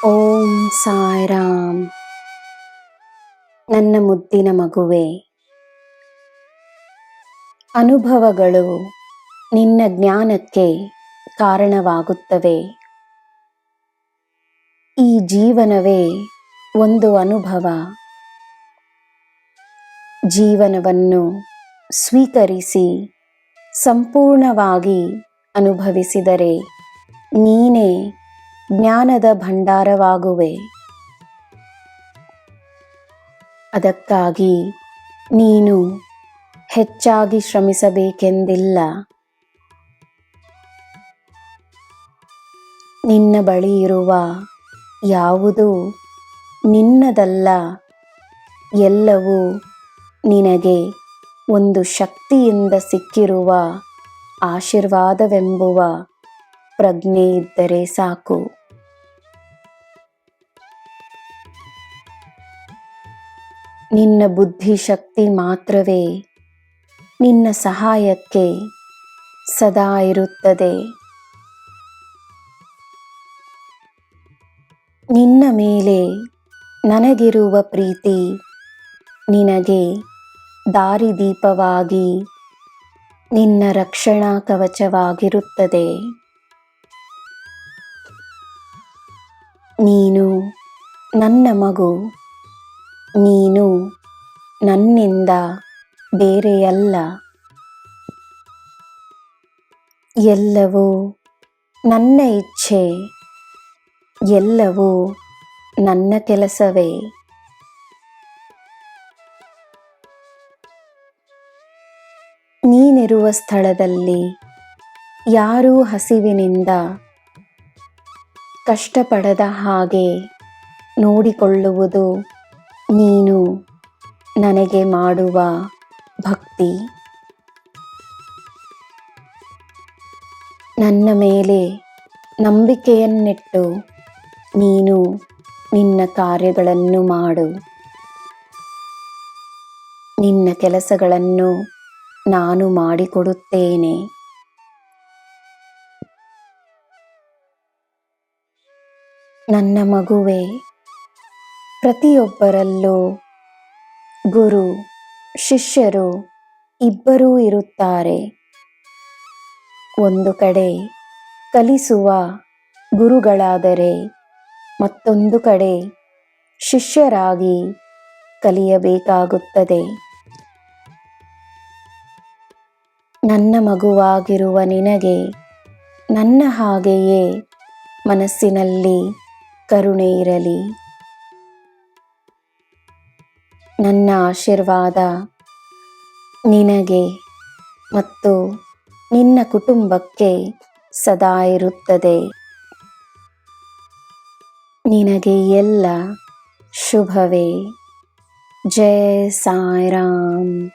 ಓಂ ಸಾಯಿರಾಮ್. ನನ್ನ ಮುದ್ದಿನ ಮಗುವೆ, ಅನುಭವಗಳು ನಿನ್ನ ಜ್ಞಾನಕ್ಕೆ ಕಾರಣವಾಗುತ್ತವೆ. ಈ ಜೀವನವೇ ಒಂದು ಅನುಭವ. ಜೀವನವನ್ನು ಸ್ವೀಕರಿಸಿ ಸಂಪೂರ್ಣವಾಗಿ ಅನುಭವಿಸಿದರೆ ನೀನೇ ಜ್ಞಾನದ ಭಂಡಾರವಾಗುವೆ. ಅದಕ್ಕಾಗಿ ನೀನು ಹೆಚ್ಚಾಗಿ ಶ್ರಮಿಸಬೇಕೆಂದಿಲ್ಲ. ನಿನ್ನ ಬಳಿ ಇರುವ ಯಾವುದೂ ನಿನ್ನದಲ್ಲ. ಎಲ್ಲವೂ ನಿನಗೆ ಒಂದು ಶಕ್ತಿಯಿಂದ ಸಿಕ್ಕಿರುವ ಆಶೀರ್ವಾದವೆಂಬುವ ಪ್ರಜ್ಞೆ ಇದ್ದರೆ ಸಾಕು. ನಿನ್ನ ಬುದ್ಧಿಶಕ್ತಿ ಮಾತ್ರವೇ ನಿನ್ನ ಸಹಾಯಕ್ಕೆ ಸದಾ ಇರುತ್ತದೆ. ನಿನ್ನ ಮೇಲೆ ನನಗಿರುವ ಪ್ರೀತಿ ನಿನಗೆ ದಾರಿದೀಪವಾಗಿ ನಿನ್ನ ರಕ್ಷಣಾ ಕವಚವಾಗಿರುತ್ತದೆ. ನೀನು ನನ್ನ ಮಗು. ನೀನು ನನ್ನಿಂದ ಬೇರೆಯಲ್ಲ. ಎಲ್ಲವೂ ನನ್ನ ಇಚ್ಛೆ. ಎಲ್ಲವೂ ನನ್ನ ಕೆಲಸವೇ. ನೀನಿರುವ ಸ್ಥಳದಲ್ಲಿ ಯಾರೂ ಹಸಿವಿನಿಂದ ಕಷ್ಟಪಡದ ಹಾಗೆ ನೋಡಿಕೊಳ್ಳುವುದು ನೀನು ನನಗೆ ಮಾಡುವ ಭಕ್ತಿ. ನನ್ನ ಮೇಲೆ ನಂಬಿಕೆಯನ್ನಿಟ್ಟು ನೀನು ನಿನ್ನ ಕಾರ್ಯಗಳನ್ನು ಮಾಡು. ನಿನ್ನ ಕೆಲಸಗಳನ್ನು ನಾನು ಮಾಡಿಕೊಡುತ್ತೇನೆ. ನನ್ನ ಮಗುವೇ, ಪ್ರತಿಯೊಬ್ಬರಲ್ಲೂ ಗುರು ಶಿಷ್ಯರು ಇಬ್ಬರೂ ಇರುತ್ತಾರೆ. ಒಂದು ಕಡೆ ಕಲಿಸುವ ಗುರುಗಳಾದರೆ ಮತ್ತೊಂದು ಕಡೆ ಶಿಷ್ಯರಾಗಿ ಕಲಿಯಬೇಕಾಗುತ್ತದೆ. ನನ್ನ ಮಗುವಾಗಿರುವ ನಿನಗೆ ನನ್ನ ಹಾಗೆಯೇ ಮನಸ್ಸಿನಲ್ಲಿ ಕರುಣೆ ಇರಲಿ. ನನ್ನ ಆಶೀರ್ವಾದ ನಿನಗೆ ಮತ್ತು ನಿನ್ನ ಕುಟುಂಬಕ್ಕೆ ಸದಾ ಇರುತ್ತದೆ. ನಿನಗೆ ಎಲ್ಲ ಶುಭವೇ. ಜೈ ಸಾಯಿರಾಮ್.